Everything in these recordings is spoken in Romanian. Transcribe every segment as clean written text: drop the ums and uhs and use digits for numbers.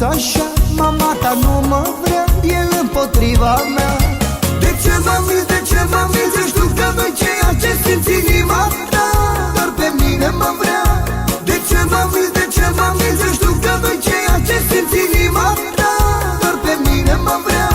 minți așa? Mama ta nu mă vrea, e împotriva mea. De ce mă minți, de ce mă minți? Eu știu că nu-i ceea ce simți inima ta, doar pe mine mă vrea. De ce mă minți, de ce mă minți? Eu știu că nu-i ceea ce simți inima ta, doar pe mine mă vrea.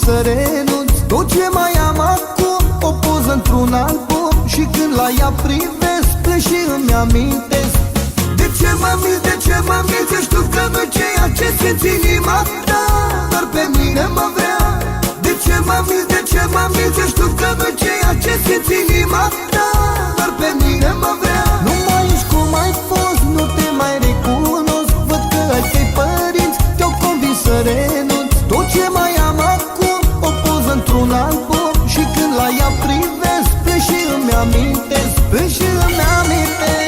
Să renunț, tot ce mai am acum o poză într-un album, și când la ea privesc plâng și îmi amintesc. De ce mă minți, de ce mă minți? Eu știu că nu-i ceea ce simți inima ta, doar pe mine mă vrea. De ce mă minți, de ce mă minți? Eu știu că nu-i ceea ce simți inima ta, doar pe mine mă vrea. Nu mai ești cum ai fost, nu te mai recunosc, văd că ai tăi părinți te-au convins să renunți. Tot ce mai am acum într-un album, și când la ea privesc plâng și îmi amintesc, plâng și îmi amintesc.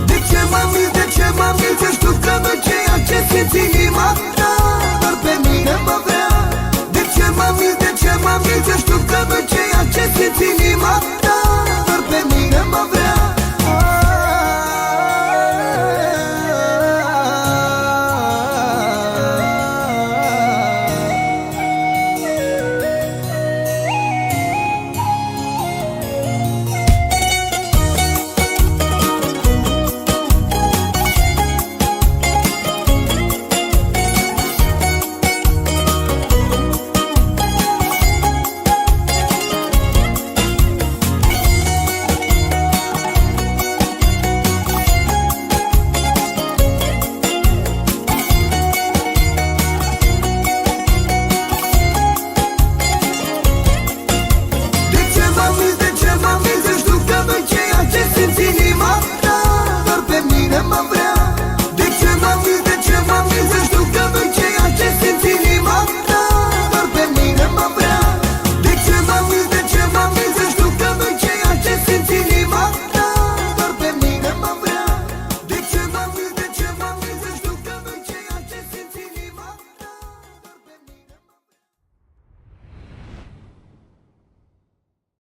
De ce mă minți, de ce mă minți? Eu știu că nu-i ceea ce simți inima ta, doar pe mine mă vrea. De ce mă minți, de ce mă minți? Eu știu că nu-i ceea ce simți inima ta, doar pe mine mă vrea.